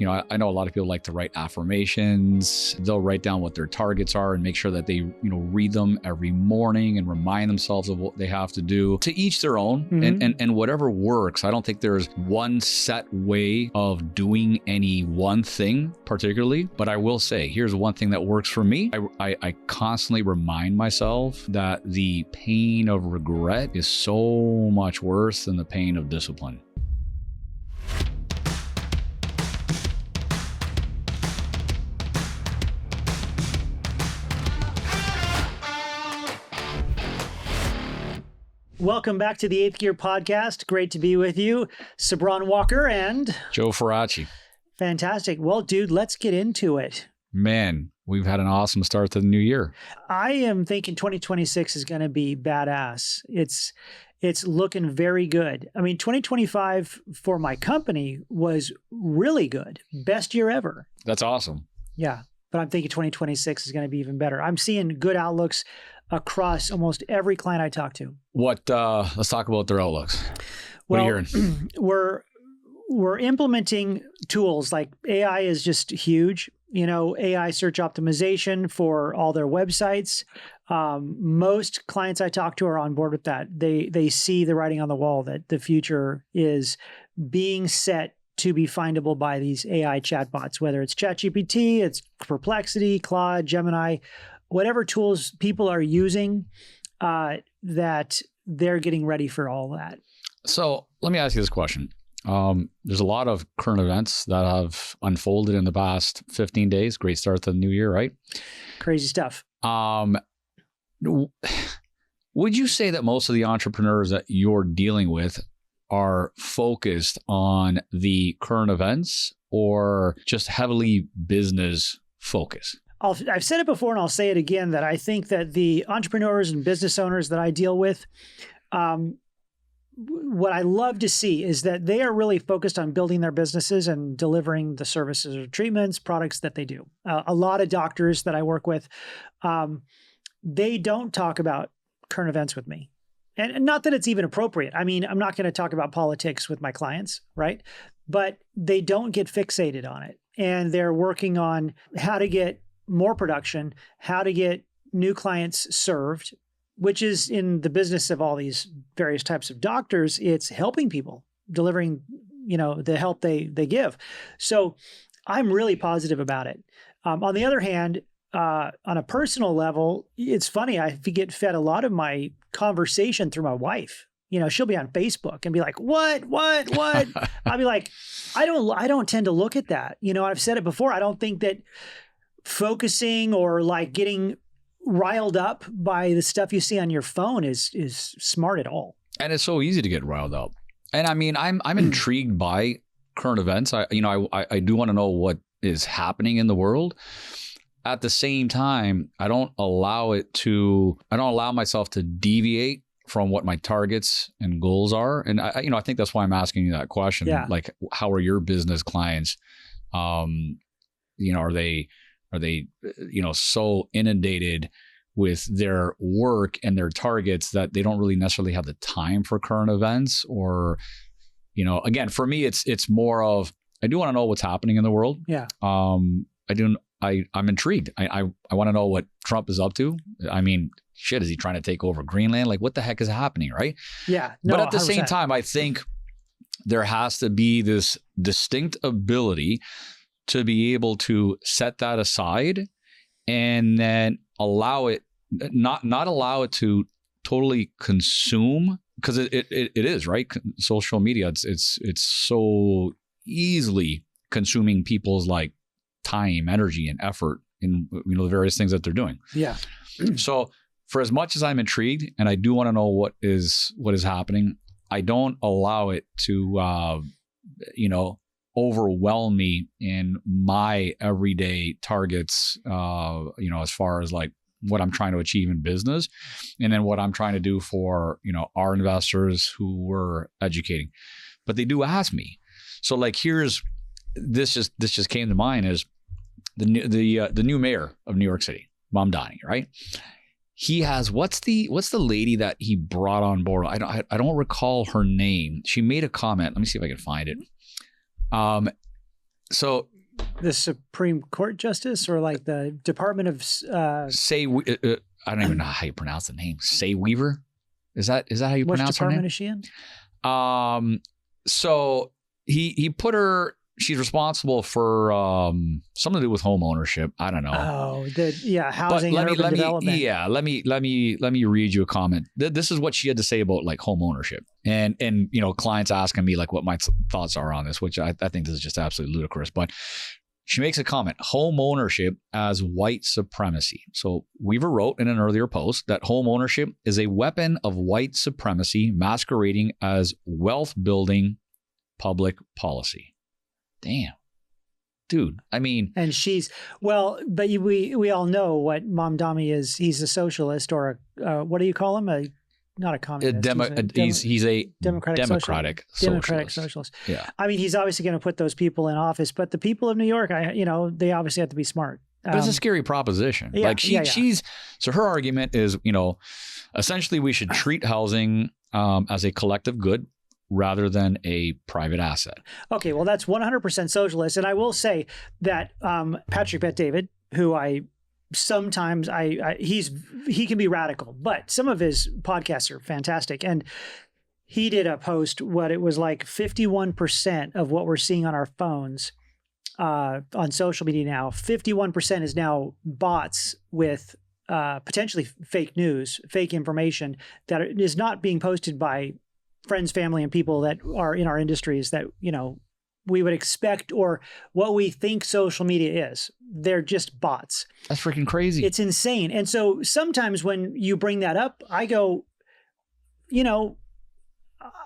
I know a lot of people like to write affirmations. They'll write down what their targets are and make sure that they, read them every morning and remind themselves of what they have to do. To each their own, and whatever works. I don't think there's one set way of doing any one thing particularly, but I will say, here's one thing that works for me. I constantly remind myself that the pain of regret is so much worse than the pain of discipline. Welcome back to the 8th Gear Podcast. Great to be with you. Cebron Walker and Joe Faraci. Fantastic. Well, dude, let's get into it. Man, we've had an awesome start to the new year. I am thinking 2026 is going to be badass. It's looking very good. I mean, 2025 for my company was really good. Best year ever. That's awesome. Yeah. But I'm thinking 2026 is going to be even better. I'm seeing good outlooks across almost every client I talk to. Let's talk about their outlooks. What are you hearing? We're implementing tools like AI is just huge. AI search optimization for all their websites. Most clients I talk to are on board with that. They see the writing on the wall that the future is being set to be findable by these AI chatbots, whether it's ChatGPT, it's Perplexity, Claude, Gemini, whatever tools people are using, that they're getting ready for all that. So let me ask you this question. There's a lot of current events that have unfolded in the past 15 days. Great start to the new year, right? Crazy stuff. Would you say that most of the entrepreneurs that you're dealing with are focused on the current events or just heavily business focused? I've said it before and I'll say it again, that I think that the entrepreneurs and business owners that I deal with, what I love to see is that they are really focused on building their businesses and delivering the services or treatments, products that they do. A lot of doctors that I work with, they don't talk about current events with me. And not that it's even appropriate. I mean, I'm not going to talk about politics with my clients, right? But they don't get fixated on it. And they're working on how to get more production, how to get new clients served, which is in the business of all these various types of doctors. It's helping people, delivering, the help they give. So I'm really positive about it. On the other hand, on a personal level, it's funny. I get fed a lot of my conversation through my wife. She'll be on Facebook and be like, what? I'll be like, I don't tend to look at that. I've said it before. I don't think that focusing or like getting riled up by the stuff you see on your phone is smart at all. And it's so easy to get riled up. And I mean, I'm intrigued by current events. I do want to know what is happening in the world. At the same time, I don't allow myself to deviate from what my targets and goals are. And I think that's why I'm asking you that question. Yeah. Like, how are your business clients? Are they so inundated with their work and their targets that they don't really necessarily have the time for current events? Or, again, for me, it's more of, I do want to know what's happening in the world. Yeah. I'm intrigued. I want to know what Trump is up to. I mean, shit, is he trying to take over Greenland? Like, what the heck is happening, right? Yeah. No, but at the 100%. same time, I think there has to be this distinct ability to be able to set that aside and then allow it, not allow it to totally consume, because it is, right? Social media, it's so easily consuming people's like time, energy, and effort in the various things that they're doing. Yeah. So for as much as I'm intrigued and I do want to know what is happening, I don't allow it to overwhelm me in my everyday targets, as far as like what I'm trying to achieve in business, and then what I'm trying to do for, our investors who we're educating. But they do ask me. So like, this just came to mind is the new mayor of New York City, Mamdani, right? He has, what's the lady that he brought on board? I don't recall her name. She made a comment. Let me see if I can find it. So the Supreme Court Justice or like the Department of I don't even know how you pronounce the name. Say Weaver? Is that how you pronounce her name? Which department is she in? So he put her. She's responsible for something to do with home ownership. I don't know. Housing and urban development. Yeah, let me read you a comment. This is what she had to say about like home ownership, and clients asking me like what my thoughts are on this, which I think this is just absolutely ludicrous. But she makes a comment: home ownership as white supremacy. So Weaver wrote in an earlier post that home ownership is a weapon of white supremacy masquerading as wealth building public policy. Damn, dude. I mean, and but we all know what Mamdani is. He's a socialist, or what do you call him? Not a communist. He's a democratic socialist. Yeah. I mean, he's obviously going to put those people in office, but the people of New York, they obviously have to be smart. But it's a scary proposition. Yeah, she's so her argument is, essentially we should treat housing as a collective good rather than a private asset. Okay, well, that's 100% socialist. And I will say that Patrick Bet-David, who sometimes he can be radical, but some of his podcasts are fantastic. And he did a post, what it was like 51% of what we're seeing on our phones on social media now, 51% is now bots with potentially fake news, fake information that is not being posted by friends, family, and people that are in our industries that, we would expect or what we think social media is. They're just bots. That's freaking crazy. It's insane. And so sometimes when you bring that up, I go,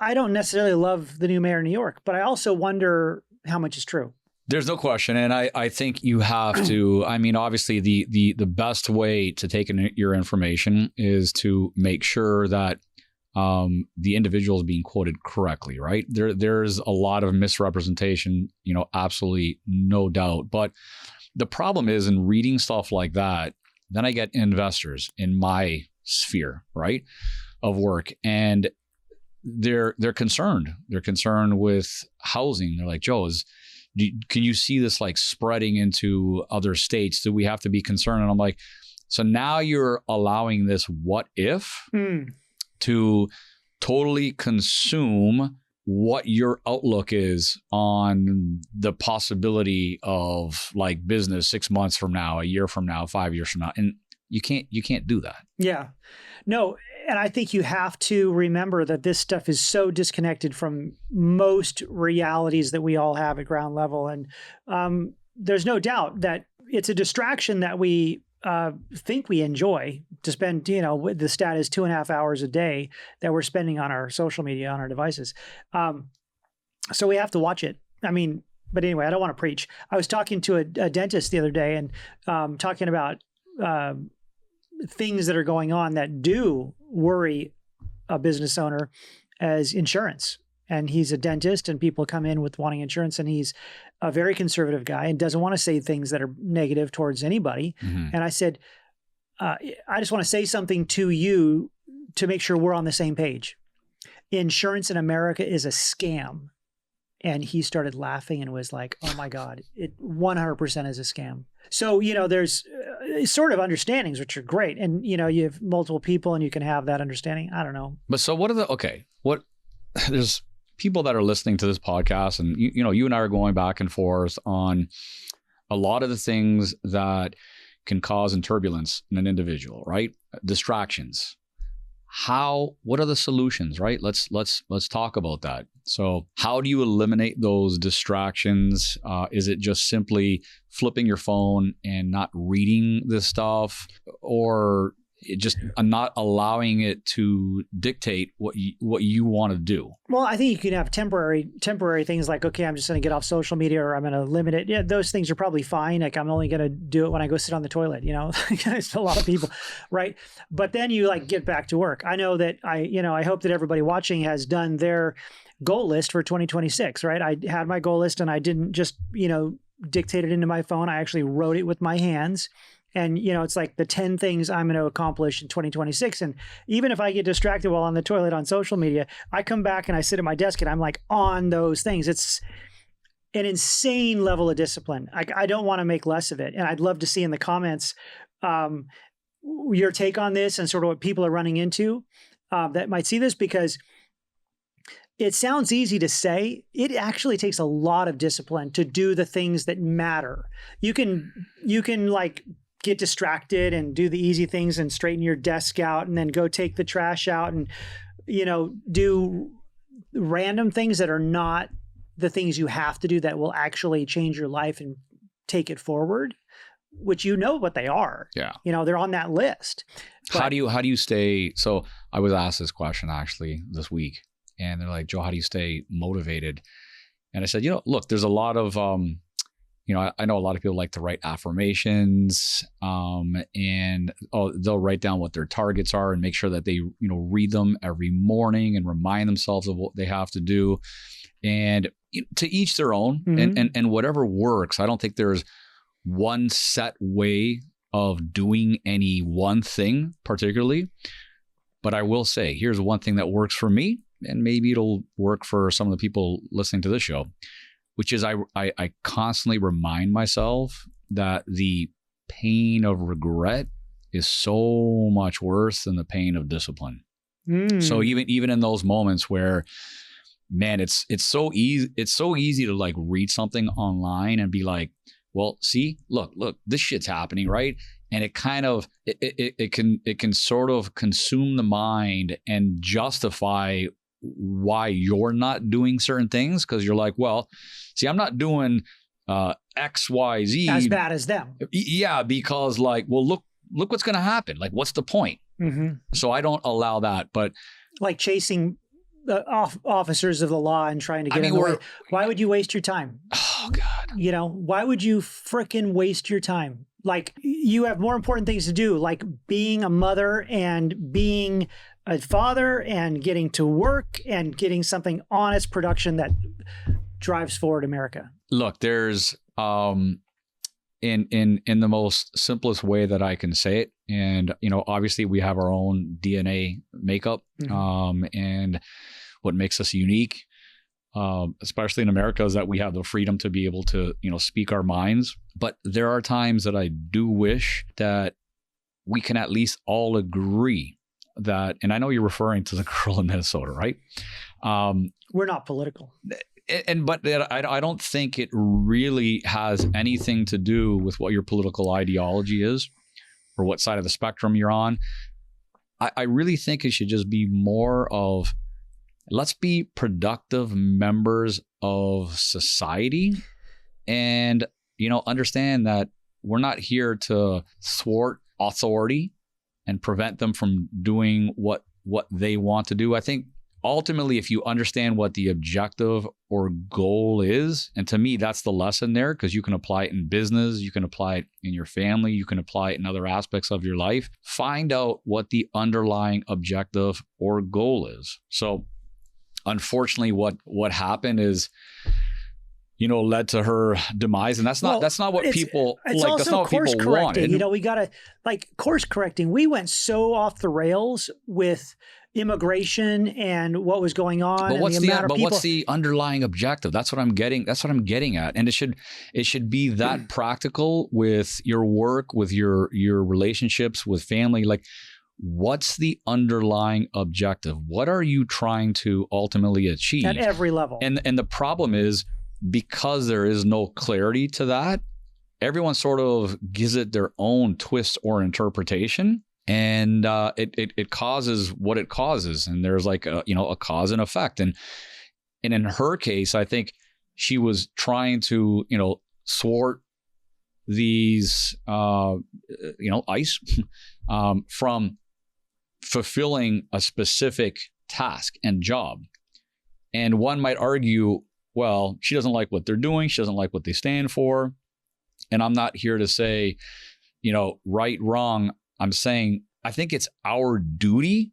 I don't necessarily love the new mayor of New York, but I also wonder how much is true. There's no question. And I think you have to, obviously the best way to take in your information is to make sure that the individual is being quoted correctly, right? There's a lot of misrepresentation, absolutely no doubt. But the problem is in reading stuff like that, then I get investors in my sphere, right, of work, and they're concerned. They're concerned with housing. They're like, Joe, can you see this like spreading into other states? Do we have to be concerned? And I'm like, so now you're allowing this what if to totally consume what your outlook is on the possibility of like business 6 months from now, a year from now, 5 years from now. And you can't do that. Yeah, no. And I think you have to remember that this stuff is so disconnected from most realities that we all have at ground level. And there's no doubt that it's a distraction that we think we enjoy to spend, the stat is 2.5 hours a day that we're spending on our social media, on our devices. So we have to watch it. But anyway, I don't want to preach. I was talking to a dentist the other day and talking about things that are going on that do worry a business owner as insurance. And he's a dentist and people come in with wanting insurance, and he's a very conservative guy and doesn't want to say things that are negative towards anybody. Mm-hmm. And I said, I just want to say something to you to make sure we're on the same page. Insurance in America is a scam. And he started laughing and was like, oh my God, it 100% is a scam. So, there's sort of understandings, which are great. And, you have multiple people and you can have that understanding. I don't know. But so there's people that are listening to this podcast, and you and I are going back and forth on a lot of the things that can cause turbulence in an individual, right? Distractions. What are the solutions, right? Let's talk about that. So how do you eliminate those distractions? Is it just simply flipping your phone and not reading this stuff, or just not allowing it to dictate what you want to do? Well, I think you can have temporary things like, okay, I'm just going to get off social media, or I'm going to limit it. Yeah, those things are probably fine. Like I'm only going to do it when I go sit on the toilet, It's a lot of people, right? But then you get back to work. I know that I hope that everybody watching has done their goal list for 2026, right? I had my goal list and I didn't just, dictate it into my phone. I actually wrote it with my hands. And, it's like the 10 things I'm going to accomplish in 2026. And even if I get distracted while on the toilet on social media, I come back and I sit at my desk and I'm like on those things. an insane level of discipline. I don't want to make less of it. And I'd love to see in the comments your take on this and sort of what people are running into that might see this, because it sounds easy to say. It actually takes a lot of discipline to do the things that matter. You can like get distracted and do the easy things and straighten your desk out and then go take the trash out and, do random things that are not the things you have to do that will actually change your life and take it forward, which what they are. Yeah. They're on that list. But how do you stay? So I was asked this question actually this week, and they're like, Joe, how do you stay motivated? And I said, look, there's a lot of, I know a lot of people like to write affirmations, and they'll write down what their targets are and make sure that they, read them every morning and remind themselves of what they have to do. And to each their own, and whatever works. I don't think there's one set way of doing any one thing particularly. But I will say, here's one thing that works for me, and maybe it'll work for some of the people listening to this show, which is I constantly remind myself that the pain of regret is so much worse than the pain of discipline. So even in those moments where, man, it's so easy to like read something online and be like, well, see, look, this shit's happening, right? And it kind of it can sort of consume the mind and justify why you're not doing certain things, because you're like, well, see, I'm not doing X, Y, Z as bad as them. Yeah, because like, well, look what's going to happen. Like, what's the point? So I don't allow that. But like chasing officers of the law and trying to get in the way. Why would you waste your time? Oh God. Why would you fricking waste your time? Like, you have more important things to do, like being a mother and being a father and getting to work and getting something honest production that drives forward America. Look, there's in the most simplest way that I can say it, and obviously we have our own DNA makeup, and what makes us unique, especially in America, is that we have the freedom to be able to speak our minds. But there are times that I do wish that we can at least all agree that, and I know you're referring to the girl in Minnesota, right? We're not political. But I don't think it really has anything to do with what your political ideology is or what side of the spectrum you're on. I really think it should just be more of, let's be productive members of society, and understand that we're not here to thwart authority and prevent them from doing what they want to do. I think ultimately, if you understand what the objective or goal is, and to me, that's the lesson there, because you can apply it in business, you can apply it in your family, you can apply it in other aspects of your life. Find out what the underlying objective or goal is. So unfortunately, what happened is, led to her demise, and that's not what people like. That's not what people wanted. We gotta course correcting. We went so off the rails with immigration and what was going on. But what's the underlying objective? That's what I'm getting. That's what I'm getting at. And it should be that practical with your work, with your relationships, with family. Like, what's the underlying objective? What are you trying to ultimately achieve at every level? And the problem is, because there is no clarity to that, everyone sort of gives it their own twist or interpretation, and it causes what it causes. And there's like a cause and effect. And in her case, I think she was trying to thwart these ICE from fulfilling a specific task and job. And one might argue, well, she doesn't like what they're doing. She doesn't like what they stand for. And I'm not here to say, right, wrong. I'm saying I think it's our duty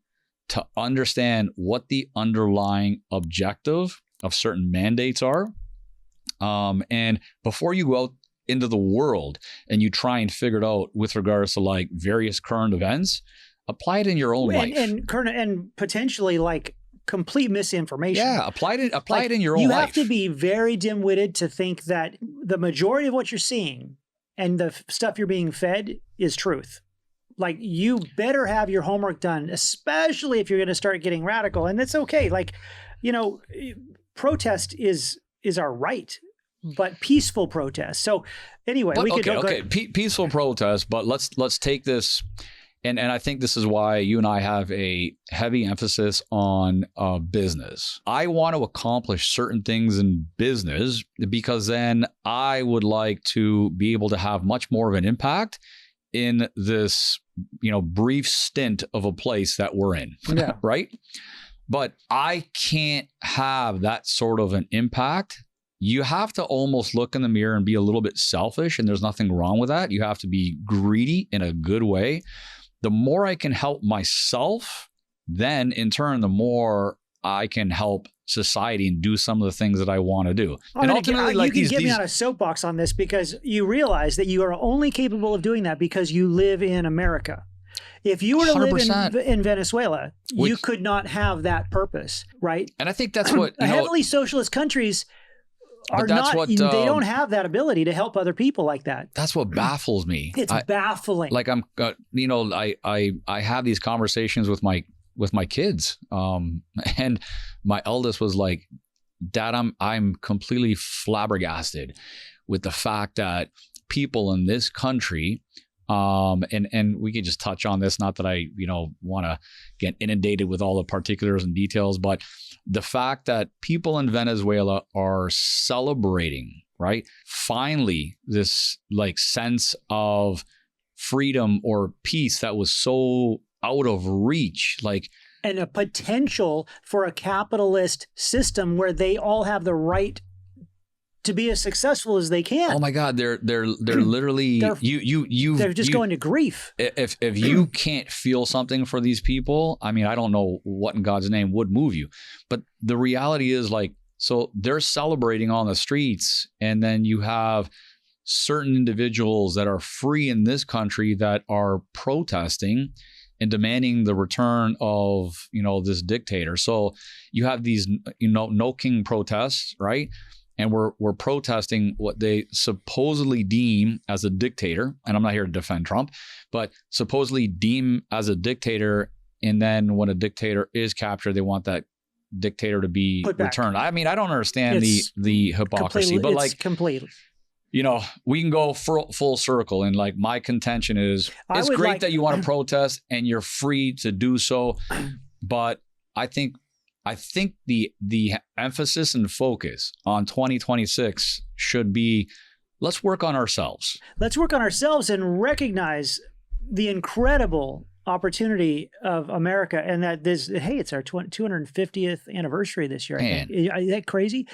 to understand what the underlying objective of certain mandates are. And before you go out into the world and you try and figure it out with regards to like various current events, apply it in your own life. And potentially like complete misinformation. Yeah, apply it in your own life. life. You have to be very dim-witted to think that the majority of what you're seeing and the stuff you're being fed is truth. Like, you better have your homework done, especially if you're going to start getting radical. And it's okay. Like, protest is our right, but peaceful protest. So anyway, peaceful protest, but let's take this. And I think this is why you and I have a heavy emphasis on business. I want to accomplish certain things in business because then I would like to be able to have much more of an impact in this, brief stint of a place that we're in, right? But I can't have that sort of an impact. You have to almost look in the mirror and be a little bit selfish, and there's nothing wrong with that. You have to be greedy in a good way. The more I can help myself, then in turn, the more I can help society and do some of the things that I want to do. And ultimately, you can get me on a soapbox on this, because you realize that you are only capable of doing that because you live in America. If you were to 100%. Live in Venezuela, you could not have that purpose, right? And I think that's what heavily socialist countries are not. They don't have that ability to help other people like that. That's what baffles me. It's baffling. Like I have these conversations with my kids, and my eldest was like, "Dad, I'm completely flabbergasted with the fact that people in this country." And we could just touch on this, not that I, want to get inundated with all the particulars and details, but the fact that people in Venezuela are celebrating, right? Finally, this sense of freedom or peace that was so out of reach, and a potential for a capitalist system where they all have the right to be as successful as they can. Oh my God, they're literally they're just going to grief. If you can't feel something for these people, I mean, I don't know what in God's name would move you. But the reality is, so they're celebrating on the streets, and then you have certain individuals that are free in this country that are protesting and demanding the return of, this dictator. So you have these, no king protests, right? And we're protesting what they supposedly deem as a dictator. And I'm not here to defend Trump, but supposedly deem as a dictator. And then when a dictator is captured, they want that dictator to be returned. I mean, I don't understand the hypocrisy, but completely. We can go full circle. And my contention is, it's great that you want to protest and you're free to do so. But I think the emphasis and focus on 2026 should be, let's work on ourselves. Let's work on ourselves and recognize the incredible opportunity of America, and that it's our 250th anniversary this year. Man. Is that crazy?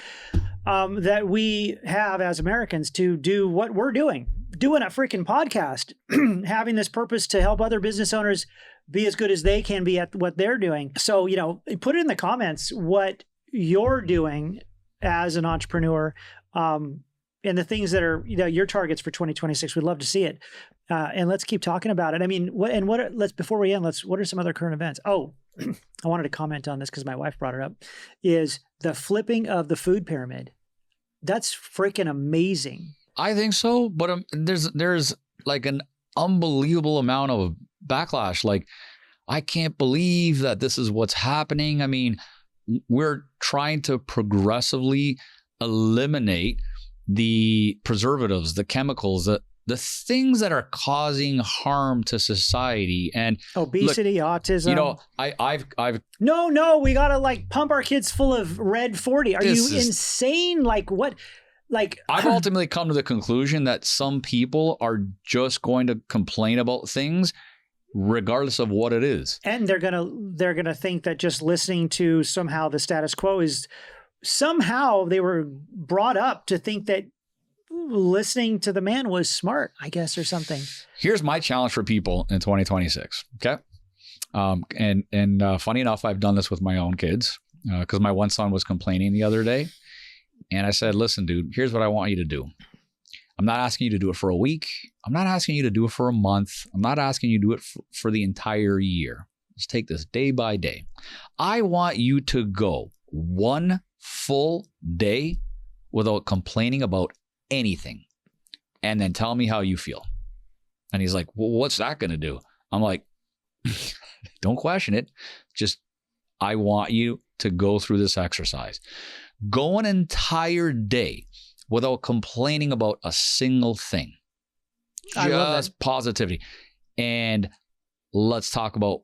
That we have as Americans to do what we're doing a freaking podcast, having this purpose to help other business owners be as good as they can be at what they're doing. So, put it in the comments what you're doing as an entrepreneur, and the things that are, your targets for 2026. We'd love to see it. And let's keep talking about it. I mean, before we end, what are some other current events? Oh, I wanted to comment on this because my wife brought it up, is the flipping of the food pyramid. That's freaking amazing. I think so. But there's an unbelievable amount of backlash. I can't believe that this is what's happening. I mean, we're trying to progressively eliminate the preservatives, the chemicals, the things that are causing harm to society, and obesity, autism. I've no, we gotta pump our kids full of Red 40. Are you insane? What? I've ultimately come to the conclusion that some people are just going to complain about things regardless of what it is. And they're gonna think that just listening to somehow the status quo is somehow, they were brought up to think that listening to the man was smart, I guess, or something. Here's my challenge for people in 2026. Okay. And funny enough, I've done this with my own kids, because my one son was complaining the other day. And I said, listen, dude, here's what I want you to do. I'm not asking you to do it for a week. I'm not asking you to do it for a month. I'm not asking you to do it for the entire year. let's take this day by day. I want you to go one full day without complaining about anything. And then tell me how you feel. And he's like, well, what's that going to do? I'm like, don't question it. Just, I want you to go through this exercise. Go an entire day without complaining about a single thing. Just positivity. And let's talk about,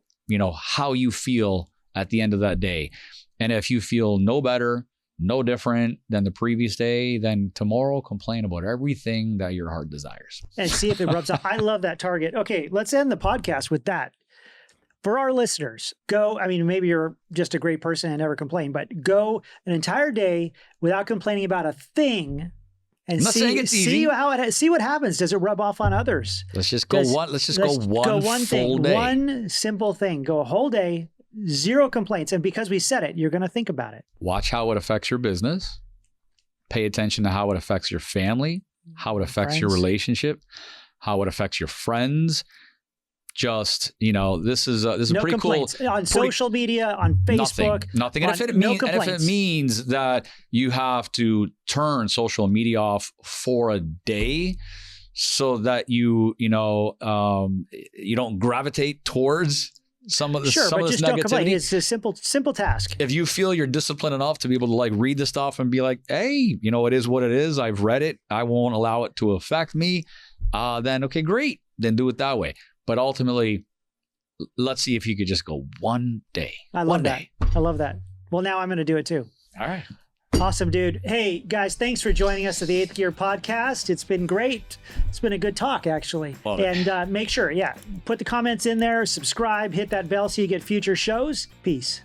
how you feel at the end of that day. And if you feel no better, no different than the previous day, then tomorrow complain about everything that your heart desires. And see if it rubs off. I love that target. Okay, let's end the podcast with that. For our listeners, maybe you're just a great person and never complain, but go an entire day without complaining about a thing and see what happens. Does it rub off on others? Let's just go one full day. One simple thing. Go a whole day, zero complaints. And because we said it, you're going to think about it. Watch how it affects your business. Pay attention to how it affects your family, how it affects your relationship, how it affects your friends. Just, this is no pretty complaints. cool. On social media, on Facebook. Nothing. And if it means that you have to turn social media off for a day so that you don't gravitate towards some of this negativity. It's a simple task. If you feel you're disciplined enough to be able to read the stuff and be like, hey, it is what it is. I've read it. I won't allow it to affect me. Then, okay, great. Then do it that way. But ultimately, let's see if you could just go one day. I love that. I love that. Well, now I'm going to do it too. All right. Awesome, dude. Hey, guys, thanks for joining us at the 8th Gear Podcast. It's been great. It's been a good talk, actually. Love it. And make sure, put the comments in there, subscribe, hit that bell so you get future shows. Peace.